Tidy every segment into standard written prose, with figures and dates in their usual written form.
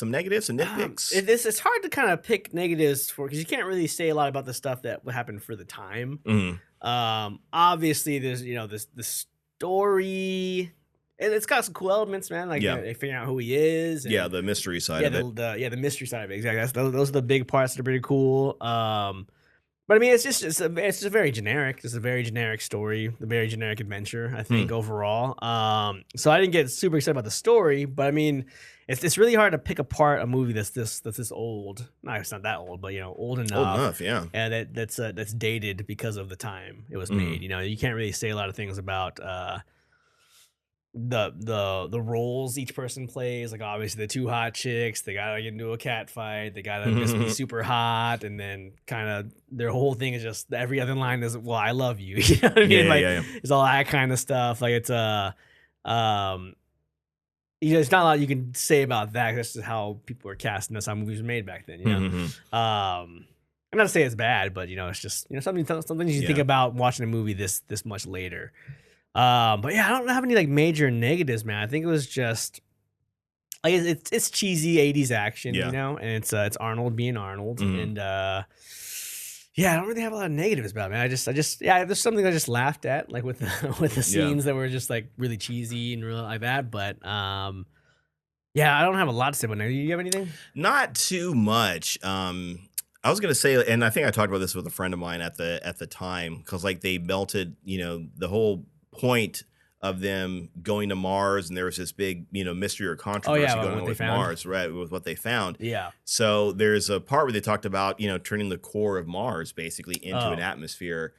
Some negatives and nitpicks. It's hard to kind of pick negatives for, because you can't really say a lot about the stuff that happened for the time. Obviously, there's the story, and it's got some cool elements, man. Like figuring out who he is. And, the mystery side of it. The mystery side of it. Exactly. Those are the big parts that are pretty cool. But I mean, it's just very generic. It's a very generic story, a very generic adventure, I think, overall. So I didn't get super excited about the story, but I mean, it's really hard to pick apart a movie that's this old. No, it's not that old, but old enough. Old enough, yeah. And that's dated because of the time it was made. You can't really say a lot of things about the roles each person plays. Like, obviously the two hot chicks, they gotta get into a cat fight, they gotta just be super hot, and then kind of their whole thing is just every other line is, well, I love you. You know what I mean? It's all that kind of stuff. Like, it's it's not a lot you can say about that. That's just how people were casting. That's how movies were made back then. I'm not to say it's bad, but it's just something you think about watching a movie this much later. But yeah, I don't have any like major negatives, man. I think it was just like it's cheesy 80s action, and it's Arnold being Arnold, and I don't really have a lot of negatives about it, man. I just there's something I just laughed at, like with the scenes that were just like really cheesy and real like that. But I don't have a lot to say about it. Do you have anything? Not too much. I was gonna say, and I think I talked about this with a friend of mine at the time, because like they melted, the whole point of them going to Mars, and there was this big, mystery or controversy going on with Mars, right? With what they found. Yeah. So there's a part where they talked about, turning the core of Mars basically into an atmosphere.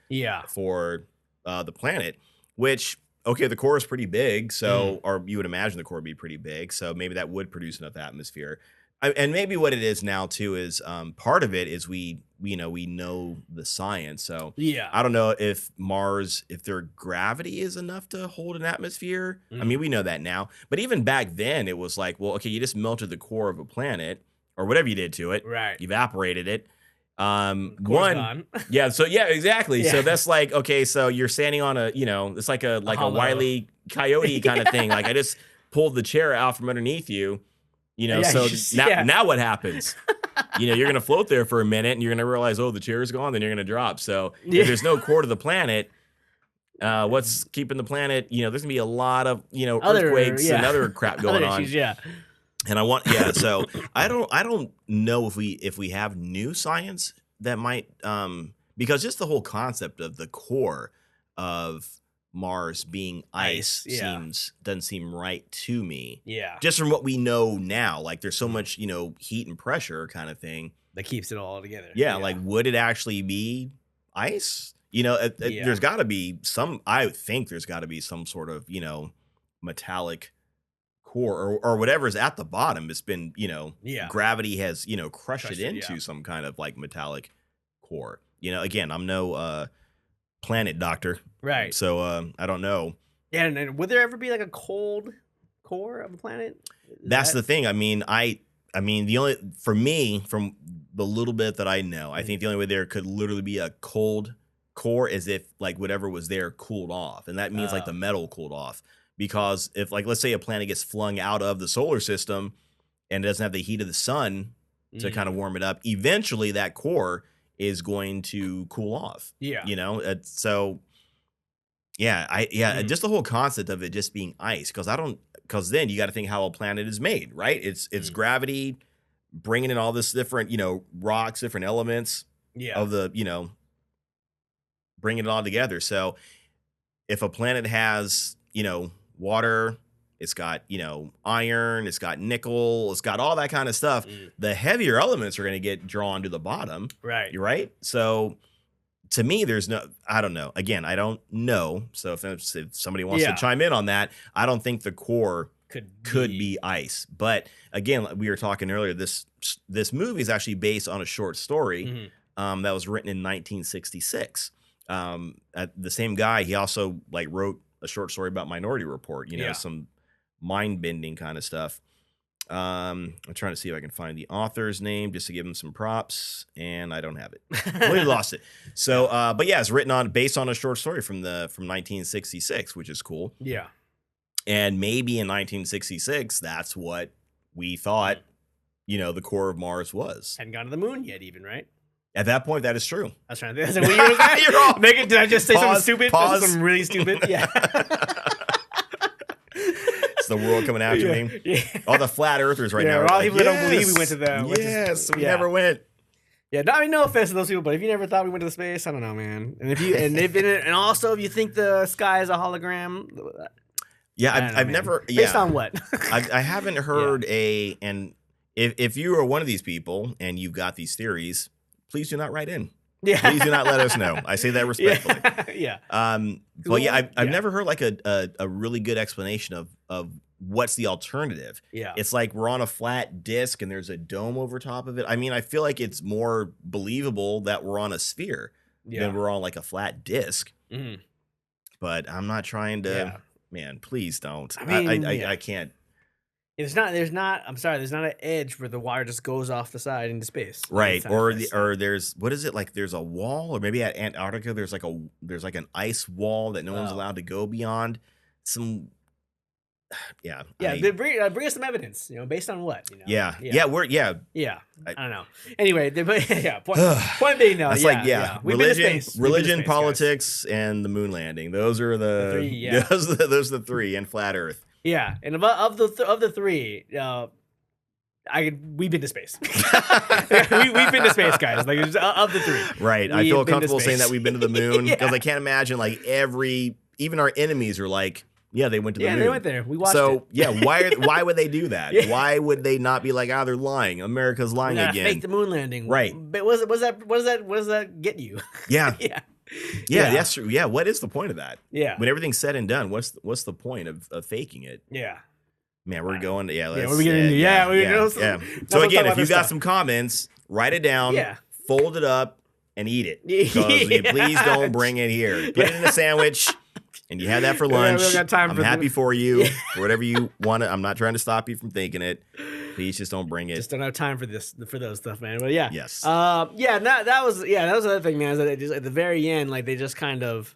For the planet, which, okay, the core is pretty big, so or you would imagine the core would be pretty big, so maybe that would produce enough atmosphere. And maybe what it is now too is part of it is we know the science. So I don't know if Mars, if their gravity is enough to hold an atmosphere. I mean, we know that now, but even back then it was like, well, okay, you just melted the core of a planet or whatever you did to it, right? Evaporated it. Gone. Exactly. So that's like, okay, so you're standing on a, it's like a Wile E. Coyote kind of thing. Like, I just pulled the chair out from underneath you. Now what happens? You're going to float there for a minute and you're going to realize, oh, the chair is gone, then you're going to drop. So if there's no core to the planet, what's keeping the planet, there's going to be a lot of, earthquakes and other crap going on. And so I don't know if we have new science that might, because just the whole concept of the core of Mars being ice doesn't seem right to me. Yeah. Just from what we know now, like there's so much, heat and pressure kind of thing that keeps it all together. Yeah. Like, would it actually be ice? There's got to be I think there's got to be some sort of, metallic core or whatever's at the bottom. It's been, gravity has, crushed it into some kind of like metallic core. Again, I'm no planet doctor, right? So I don't know. Yeah, and would there ever be like a cold core of a planet? That's the thing. I mean, the only, for me, from the little bit that I know, I think the only way there could literally be a cold core is if like whatever was there cooled off, and that means like the metal cooled off. Because if, like, let's say a planet gets flung out of the solar system and it doesn't have the heat of the sun to kind of warm it up, eventually that core is going to cool off. Yeah. So just the whole concept of it just being ice, because then you got to think how a planet is made, right? It's gravity bringing in all this different, rocks, different elements of the, bringing it all together. So if a planet has, water, it's got, iron, it's got nickel, it's got all that kind of stuff. The heavier elements are going to get drawn to the bottom. Right. You're right. So to me, I don't know. Again, I don't know. So if somebody wants to chime in on that, I don't think the core could be ice. But again, we were talking earlier, this movie is actually based on a short story that was written in 1966. The same guy, he also like wrote a short story about Minority Report, some mind-bending kind of stuff. I'm trying to see if I can find the author's name just to give him some props, and I don't have it. Completely lost it. So, but yeah, it's based on a short story from 1966, which is cool. Yeah. And maybe in 1966, that's what we thought the core of Mars was. Hadn't gone to the moon yet, even, right? At that point, that is true. I was trying to think. What year was that? You're wrong. Did I just say something stupid? Pause. Something really stupid? Yeah. It's the world coming after me. Yeah. All the flat earthers right now. All people that don't believe we went to the. We never went. Yeah, I mean, no offense to those people, but if you never thought we went to the space, I don't know, man. And and also if you think the sky is a hologram, yeah, I've never. Based on what? I haven't heard and if you are one of these people and you've got these theories, please do not write in. Yeah, please do not let us know. I say that respectfully. Yeah. But yeah, I've never heard like a really good explanation of what's the alternative. Yeah. It's like we're on a flat disc and there's a dome over top of it. I mean, I feel like it's more believable that we're on a sphere than we're on like a flat disc. Mm-hmm. But I'm not trying to. Yeah. Man, please don't. I mean, I can't. There's not an edge where the wire just goes off the side into space. Right. Or there's, what is it? Like there's a wall, or maybe at Antarctica, there's like an ice wall that no one's allowed to go beyond. Yeah. Bring us some evidence, based on what, Yeah. I don't know. Anyway, point being though. Religion, politics, and the moon landing. Those are the three, those are the three, and flat Earth. Yeah, and of the three, we've been to space. we've been to space, guys. Like of the three, right? I feel comfortable saying that we've been to the moon because I can't imagine like even our enemies are like, yeah, they went to the moon. Yeah, they went there. We watched it. So yeah, why would they do that? Yeah. Why would they not be like, they're lying? America's lying again. Fake the moon landing, right? But what does that get you? Yeah. Yeah, that's true. Yeah, what is the point of that? Yeah. When everything's said and done, what's the point of faking it? Yeah. Man, we're going to we're getting into yeah. So again, if you've got some comments, write it down, fold it up, and eat it. Because please don't bring it here. Put it in a sandwich, and you have that for lunch. I'm happy for you. For whatever you want to. I'm not trying to stop you from thinking it. Please just don't bring it. Just don't have time for those stuff, man. But yeah. Yes. That was the other thing, man. Is that just at the very end, like they just kind of,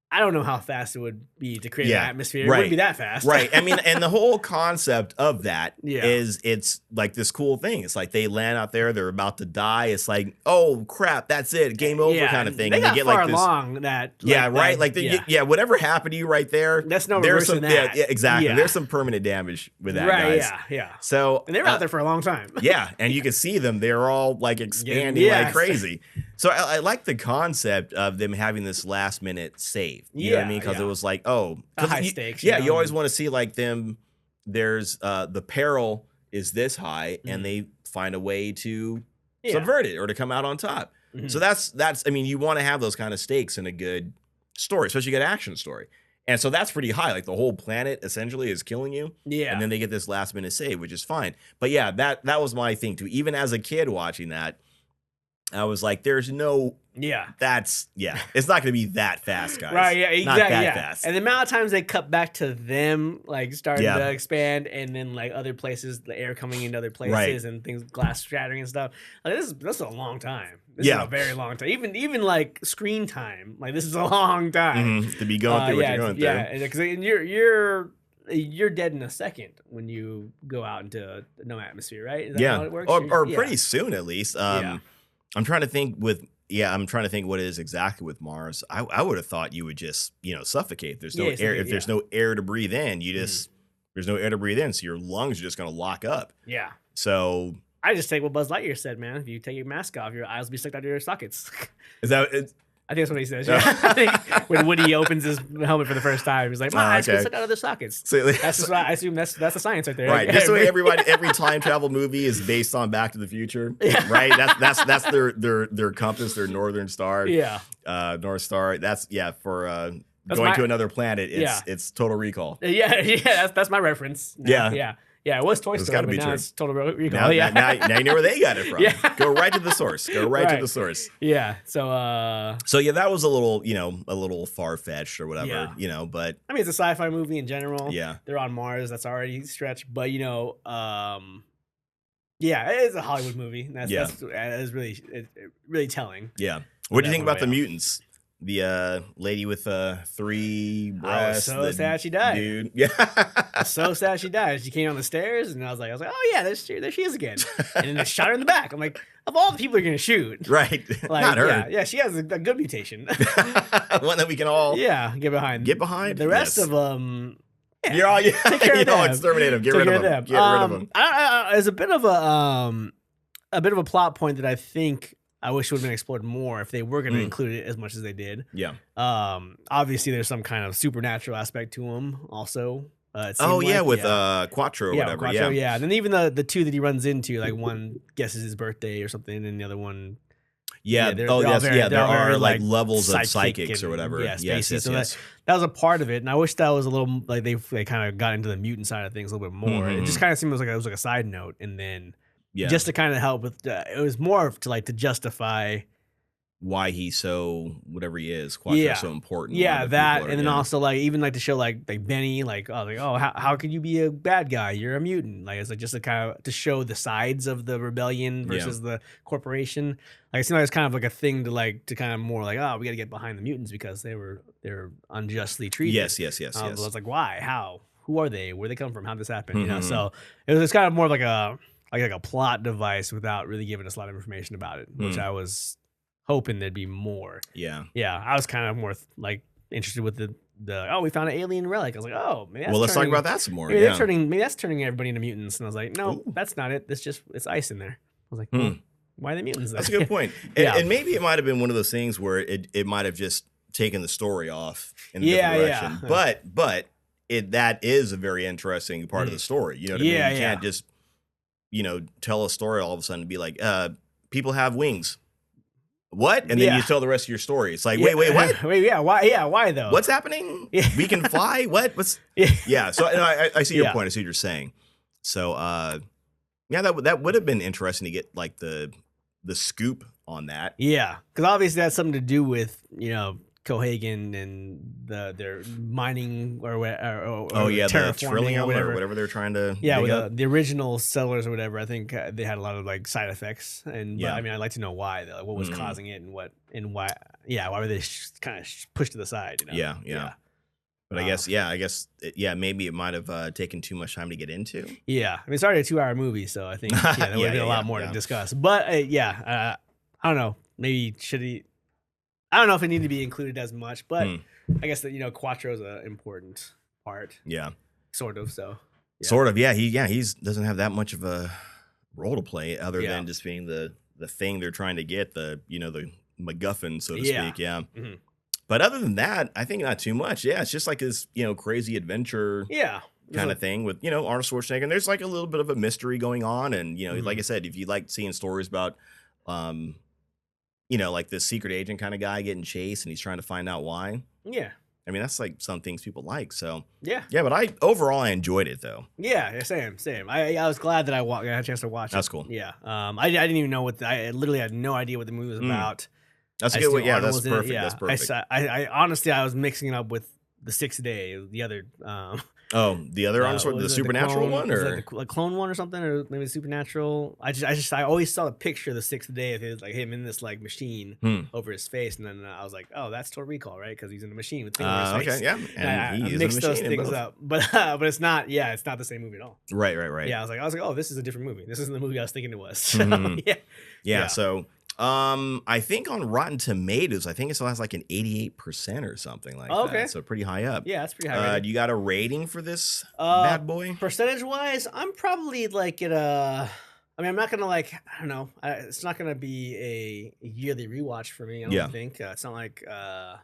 I don't know how fast it would be to create an atmosphere. It wouldn't be that fast. Right. I mean, and the whole concept of that is it's like this cool thing. It's like they land out there, they're about to die. It's like, oh crap, that's it, game over kind of thing. They and got they get far like this, along that. Right. Like whatever happened to you right there. That's no reversing that. Yeah, exactly. Yeah. There's some permanent damage with that, guys. Yeah. So and they were out there for a long time. Yeah, and you can see them. They're all like expanding like crazy. So I like the concept of them having this last minute save. You know what I mean? Because it was like, high stakes. Yeah, you always want to see like them. There's the peril is this high, and they find a way to subvert it or to come out on top. Mm-hmm. So that's. I mean, you want to have those kind of stakes in a good story, especially a good action story. And so that's pretty high. Like the whole planet essentially is killing you. Yeah. And then they get this last minute save, which is fine. But yeah, that was my thing too. Even as a kid watching that, I was like, there's no. Yeah. It's not going to be that fast, guys. Right. Yeah. Exactly. Not that fast. And the amount of times they cut back to them, like starting to expand, and then like other places, the air coming into other places, and things, glass shattering and stuff. Like this is a long time. This is a very long time. Even like screen time, like this is a long time to be going through what you're going through. Yeah. Because you're dead in a second when you go out into no atmosphere, right? Is that how it works? Or pretty soon at least. I'm trying to think what it is exactly with Mars. I would have thought you would just, suffocate. There's no air. If there's no air to breathe in, there's no air to breathe in. So your lungs are just going to lock up. Yeah. So I just take what Buzz Lightyear said, man. If you take your mask off, your eyes will be stuck out of your sockets. Is that I think that's what he says. Yeah. I think when Woody opens his helmet for the first time, he's like, "My eyes get stuck out of their sockets." So, that's just I assume that's the science right there. Right. Just the way every time travel movie is based on Back to the Future. Yeah. Right. That's their compass, their northern star. Yeah. North Star. That's for going to another planet. It's Total Recall. Yeah. That's my reference. Yeah, it was Toy Story, but now it's Total Recall. Now you know where they got it from. Go right to the source. Go right to the source. Yeah. So yeah, that was a little far fetched or whatever. But I mean, it's a sci-fi movie in general. Yeah. They're on Mars. That's already stretched. But it's a Hollywood movie. That's really really telling. Yeah. What do you think about the mutants? The lady with 3 I was breasts. so The sad she died. dude. I Yeah. was so sad she died. She came down the stairs, and I was like, oh yeah, there she is again. And then they shot her in the back. I'm like, of all the people you're gonna shoot, Right. like, Not her. yeah, she has a good mutation. One that we can all Yeah, get behind. get behind. The rest Yes. of them, yeah, You're all, take care of them. exterminate them. Get Take rid care of them. them. Get rid of them. There's a bit of a plot point that I think I wish would have been explored more if they were going to include it as much as they did. Yeah. Obviously, there's some kind of supernatural aspect to him also. Oh yeah, with Quattro or whatever. Quattro, yeah. And then even the two that he runs into, like one guesses his birthday or something, and the other one. Yeah. they're Oh all yes. very- Yeah. they're There all are very, like levels of psychics and, or whatever. Yeah, Yes. spacey. Yes. So Yes. that was a part of it, and I wish that was a little like they kind of got into the mutant side of things a little bit more. It just kind of seemed like it was like a side note, and then just to kind of help with it was more to justify why he's so whatever he is. Quattro's so important. Yeah, that, and then also like even like to show like Benny, how could you be a bad guy? You're a mutant. Like it's like just to kind of to show the sides of the rebellion versus the corporation. Like it seemed like it's kind of like a thing to kind of more like, oh, we got to get behind the mutants because they're unjustly treated. Yes. But I was like, why? How? Who are they? Where they come from? How'd this happen? You know. So it was kind of more of like a plot device without really giving us a lot of information about it, which I was hoping there'd be more. Yeah. I was kind of more like interested with the we found an alien relic. I was like, oh, maybe that's let's talk about that some more. Maybe that's turning everybody into mutants. And I was like, no, that's not it. It's ice in there. I was like, well, why are they mutants? That's a good point. And maybe it might have been one of those things where it might have just taken the story off in a different direction. But that is a very interesting part of the story. You know what I mean? You can't just tell a story all of a sudden and be like, people have wings. What? And then you tell the rest of your story. It's like, wait, what? Why though? What's happening? We can fly? What? What's? Yeah. So I see your point. I see what you're saying. So that would have been interesting to get like the scoop on that. Yeah, because obviously that's something to do with Cohagen and their mining or the trillium or whatever they're trying to with the original settlers or whatever. I think they had a lot of like side effects, and I mean I'd like to know why though, like, what was causing it and why were they kind of pushed to the side? Yeah. But I guess maybe it might have taken too much time to get into. Yeah, I mean it's already a 2-hour movie, so I think there would have been a lot more to discuss. But I don't know, maybe should he. I don't know if it needed to be included as much, but I guess that Quattro's an important part. Yeah, sort of. So sort of. Yeah, he doesn't have that much of a role to play other than just being the thing they're trying to get, the MacGuffin, so to speak. Yeah. Mm-hmm. But other than that, I think not too much. Yeah, it's just like this crazy adventure. Kind of thing with Arnold Schwarzenegger. And there's like a little bit of a mystery going on, and like I said, if you like seeing stories about like this secret agent kind of guy getting chased and he's trying to find out why. Yeah. I mean, that's like some things people like. So yeah, but I enjoyed it though. Yeah, same. I was glad that I had a chance to watch it. That's cool. Yeah. I didn't even know I literally had no idea what the movie was about. That's a good one. Yeah, that's perfect. That's perfect. I honestly, I was mixing it up with The Sixth Day, the other. The other Arnold, the Supernatural one, or the clone one, or something, or maybe Supernatural. I always saw the picture of The Sixth Day of his, like him in this like machine over his face, and then I was like, oh, that's Total Recall, right? Because he's in the machine with things over his face. Okay, yeah, and I mixed those things up, but it's not. Yeah, it's not the same movie at all. Right. Yeah, I was like, oh, this is a different movie. This isn't the movie I was thinking it was. So, yeah. So. I think on Rotten Tomatoes, I think it still has like an 88% or something like that. So pretty high up. Yeah, that's pretty high. You got a rating for this bad boy? Percentage wise, I'm probably like at a. I mean, I'm not gonna like. I don't know. It's not gonna be a yearly rewatch for me. I don't think it's not like. I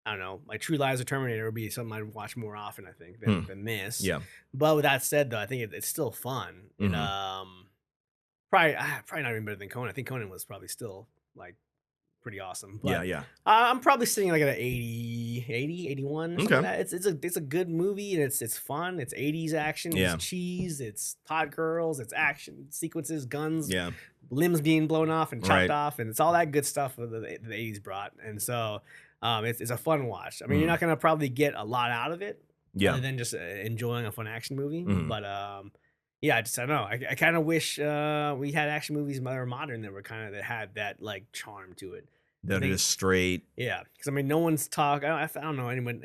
don't know. Like True Lies or Terminator would be something I'd watch more often. I think than this. Yeah. But with that said, though, I think it's still fun. And Probably not even better than Conan. I think Conan was probably still like pretty awesome. But, I'm probably sitting like at an 80, 81. Okay. Like that. It's a good movie, and it's fun. It's 80s action. It's cheese. It's hot girls. It's action sequences, guns. Yeah. Limbs being blown off and chopped off, and it's all that good stuff that the 80s brought. And so it's a fun watch. I mean, you're not gonna probably get a lot out of it, other than just enjoying a fun action movie. But yeah, I don't know. I kind of wish we had action movies that were modern that had that like charm to it. That are just straight. Yeah, because I mean, no one's talk. I don't know anyone.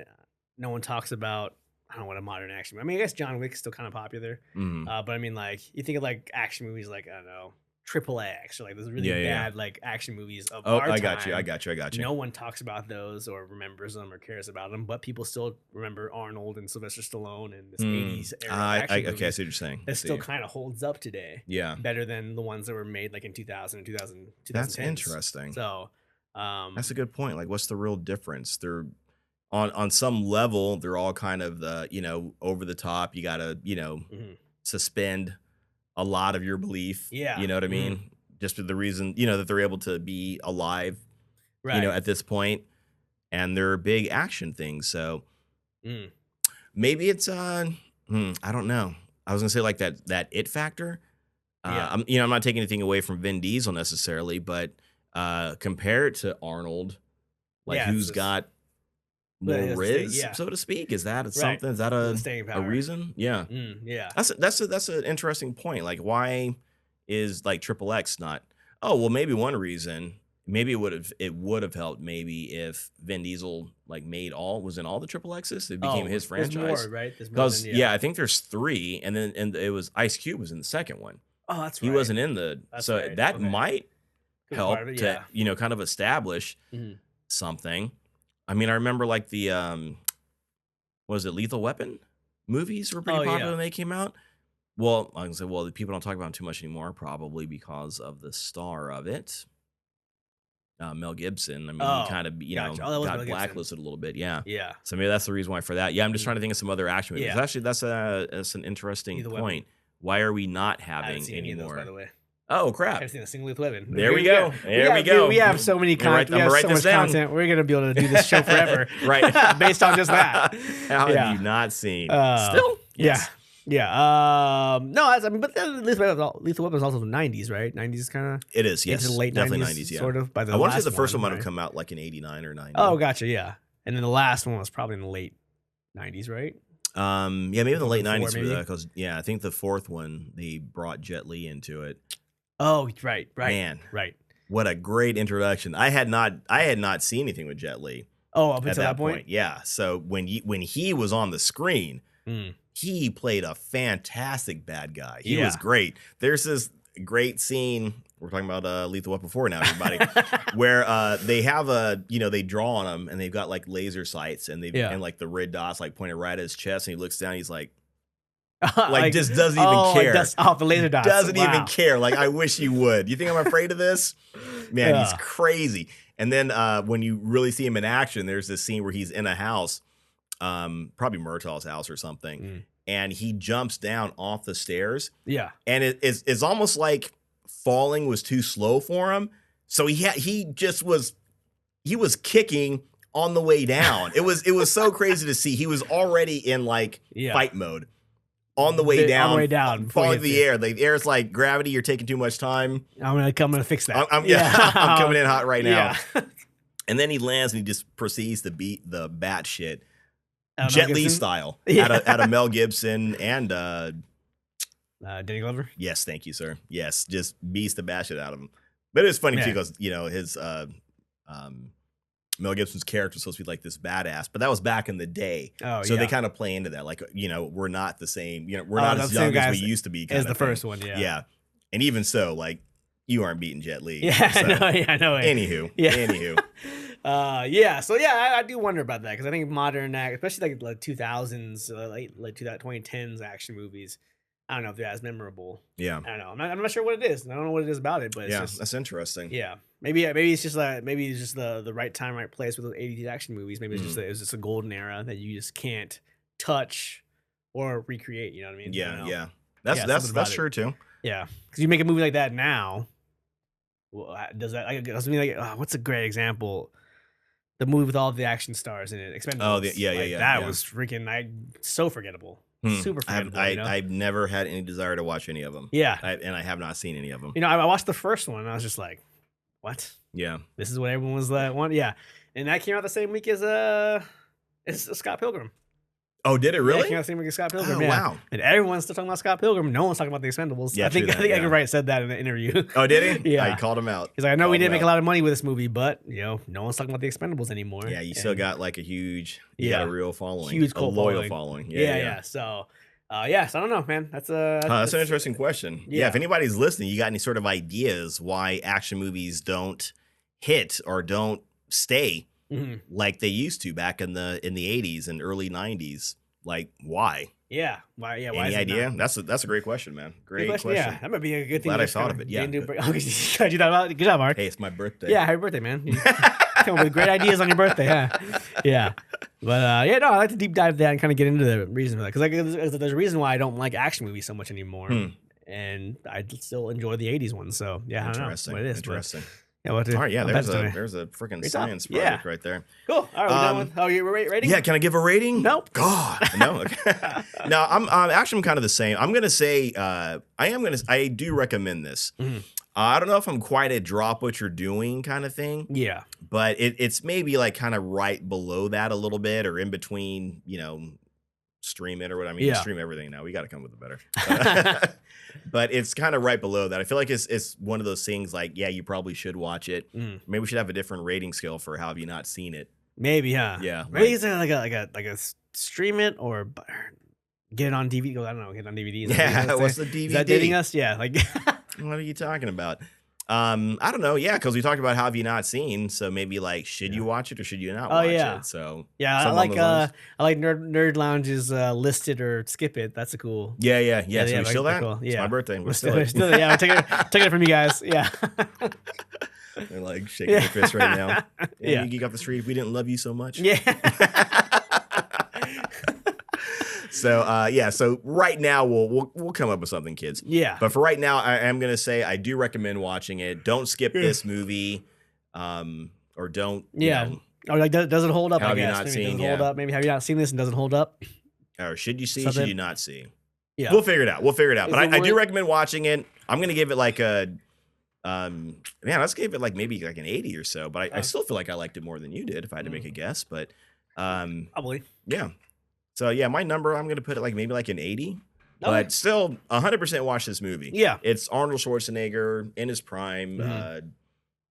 No one talks about. I don't know what a modern action. I mean, I guess John Wick's still kind of popular. But I mean, like you think of like action movies, like I don't know, Triple X or like those really bad like action movies of our time. I got you. No one talks about those or remembers them or cares about them, but people still remember Arnold and Sylvester Stallone and this 80s era action movies. Okay, I see what you're saying. It still kind of holds up today. Yeah, better than the ones that were made like in 2000 and 2010. That's interesting. So. That's a good point. Like, what's the real difference? They're on some level, they're all kind of the, over the top. You gotta, suspend a lot of your belief. Yeah. You know what I mean? Just for the reason, that they're able to be alive, at this point, and they're big action things. So maybe it's I don't know. I was gonna say like that it factor. I'm not taking anything away from Vin Diesel necessarily, but compared to Arnold, like who's got more riz, so to speak? Is that something? Is that a reason? Yeah, yeah. That's an interesting point. Like, why is like Triple X not? Oh, well, maybe one reason. Maybe it would have helped. Maybe if Vin Diesel like was in all the Triple X's, it became his franchise. There's more, right? Because I think there's 3, and then it was Ice Cube was in the second one. Oh, that's right. He wasn't in the that might help to kind of establish something. I mean, I remember like the was it Lethal Weapon movies were pretty popular when they came out. Well, I can say, the people don't talk about them too much anymore, probably because of the star of it, Mel Gibson. I mean, he kind of got blacklisted a little bit. Yeah. So maybe that's the reason why for that. Yeah, I'm just trying to think of some other action movies. Yeah. Actually, that's an interesting point. Why are we not having any more? By the way. Oh crap! I haven't seen a single Lethal Weapon. There we go. There we go. We have so many content. We have so much content. We're gonna be able to do this show forever, right? Based on just that. How have you not seen? Still, yes. Yeah. No, but Lethal Weapon was also the 90s, right? 90s kind of. It is. Yes. Into the late definitely 90s, sort of. By the I want to say the first one might have come out like in 89 or 90. Oh, gotcha. Yeah, and then the last one was probably in the late 90s, right? Maybe in the late 90s because I think the fourth one they brought Jet Li into it. Oh, right. Man, right. What a great introduction! I had not seen anything with Jet Li. Oh, up until that point. Yeah. So when he was on the screen, he played a fantastic bad guy. He was great. There's this great scene. We're talking about Lethal Weapon 4 now, everybody, where they have they draw on him and they've got like laser sights and and like the red dots like pointed right at his chest and he looks down. He's like just doesn't even care. The laser dots. Doesn't even care. Like, I wish you would. You think I'm afraid of this? Man, he's crazy. And then when you really see him in action, there's this scene where he's in a house, probably Murtaugh's house or something, and he jumps down off the stairs. Yeah. And it's almost like falling was too slow for him. So he was kicking on the way down. It was so crazy to see. He was already in like fight mode. On the way down, falling to the air. The air's like, gravity, you're taking too much time. I'm gonna fix that. I'm coming in hot right now. Yeah. And then he lands and he just proceeds to beat the bat shit, Jet Li style, out of Mel Gibson and Danny Glover. Yes, thank you, sir. Yes, just beats the bat shit out of him. But it was funny too because his Mel Gibson's character was supposed to be like this badass, but that was back in the day. Oh, so they kind of play into that. Like, we're not the same. We're not as young as we used to be. As the first one, yeah. Yeah. And even so, like, you aren't beating Jet Li. Yeah, so. I know. Anywho. So I do wonder about that because I think modern, especially like 2000s, like 2010s action movies, I don't know if they're as memorable. Yeah. I don't know. I'm not sure what it is. I don't know what it is about it, but it's just, that's interesting. Yeah. Maybe it's just the right time, right place with those 80s action movies. Maybe it's just a golden era that you just can't touch or recreate. You know what I mean? Yeah. That's true too. Yeah. Because you make a movie like that now. Well, does that? What's a great example? The movie with all the action stars in it. Expendables. Oh, yeah. That was freaking so forgettable. Super forgettable. I've never had any desire to watch any of them. Yeah. And I have not seen any of them. I watched the first one and I was just like, what? Yeah. This is what everyone was one. Yeah. And that came out the same week as Scott Pilgrim. Oh, did it Yeah, really? it came out the same week as Scott Pilgrim. Oh, yeah. wow. And everyone's still talking about Scott Pilgrim. No one's talking about The Expendables. Yeah, I think Edgar Wright said that in the interview. Oh, did he? Yeah. I called him out. He's like, I know we didn't make a lot of money with this movie, but no one's talking about The Expendables anymore. Yeah, you still got like you got a real following, huge a loyal following. Yeah. So, so I don't know, man. That's an interesting question. Yeah, if anybody's listening, you got any sort of ideas why action movies don't hit or don't stay like they used to back in the 80s and early 90s? Like, why? Yeah. Why? Yeah. Why? Any idea? That's a great question, man. Great question. Yeah, that might be a good thing. Glad I thought of it. Yeah. You thought about it. Good job, Mark. Hey, it's my birthday. Yeah, happy birthday, man. You come up with great ideas on your birthday, huh? Yeah. But I like to deep dive that and kind of get into the reason for that, because there's a reason why I don't like action movies so much anymore, and I still enjoy the '80s ones. So yeah, I don't know what it is. Interesting. Yeah, all right, yeah, there's a freaking science project right there. Cool. All right, we're done with. Oh, you're rating? Yeah, can I give a rating? Nope. God, no. Okay. No, I'm actually kind of the same. I'm gonna say I do recommend this. I don't know if I'm quite a drop what you're doing kind of thing. Yeah, but it's maybe like kind of right below that a little bit, or in between. Stream it or what I mean. You stream everything now. We got to come with it better. But it's kind of right below that. I feel like it's one of those things like, yeah, you probably should watch it. Maybe we should have a different rating scale for how have you not seen it. Maybe, huh? Yeah. Maybe it's like a stream it or get it on DVD. I don't know, get it on DVD. Yeah, what's the DVD? Is that dating us? Yeah, like what are you talking about? I don't know. Yeah, because we talked about how have you not seen. So maybe like, should you watch it or should you not watch it? So yeah, I like Nerd Lounge's listed or skip it. That's a cool. Yeah. So we still that? Cool. Yeah, it's my birthday. We're still yeah. We're taking it from you guys. Yeah. They're like shaking their fists right now. Yeah, you geek off the street. We didn't love you so much. Yeah. So so right now we'll come up with something, kids. Yeah. But for right now, I am gonna say I do recommend watching it. Don't skip this movie, or don't. Or like, does it hold up? Have I guess. you not Maybe seen? Hold up. Maybe have you not seen this and doesn't hold up? Or should you see? Should you not see? Yeah. We'll figure it out. But I do recommend watching it. I'm gonna give it like a. Let's give it like maybe like an 80 or so. But I still feel like I liked it more than you did if I had to make a guess. But probably. Yeah. So yeah, my number, I'm gonna put it like maybe like an 80, but still 100% watch this movie. Yeah, it's Arnold Schwarzenegger in his prime,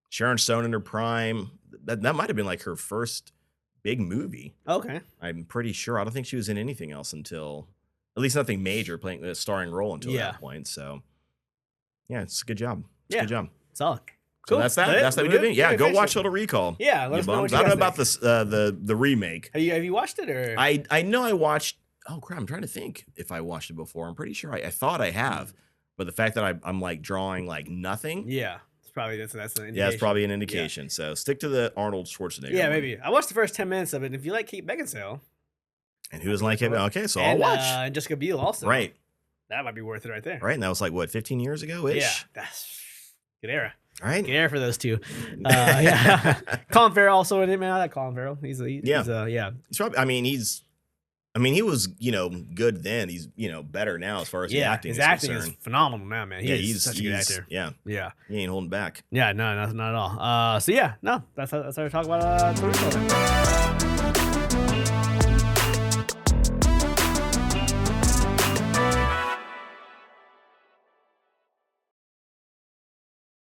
Sharon Stone in her prime. That might have been like her first big movie. Okay, I'm pretty sure. I don't think she was in anything else until, at least nothing major, playing a starring role until that point. So yeah, it's a good job. It's a good job. Solid. So cool. That's that. That's that movie. Yeah, go watch Total Recall. Yeah, let us know what you I don't know about this the remake. Have you watched it or? I know I watched. Oh crap! I'm trying to think if I watched it before. I'm pretty sure I thought I have, but the fact that I'm like drawing like nothing. Yeah, it's probably that's an indication. Yeah, it's probably an indication. Yeah. So stick to the Arnold Schwarzenegger. Yeah, maybe. I watched the first 10 minutes of it. And if you like Kate Beckinsale, and who doesn't like Kate? Okay, so I'll watch. And Jessica Biel also. Right. That might be worth it right there. Right, and that was like what 15 years ago ish. Yeah, that's good era. All right. Good era for those two. Yeah. Colin Farrell also in it, man. I like Colin Farrell. He's yeah. He's probably, he was, good then. He's, better now as far as the acting is concerned. His acting is phenomenal now, man. He's such a good actor. Yeah. Yeah. He ain't holding back. Yeah, no, not at all. Not at all. That's how we talk about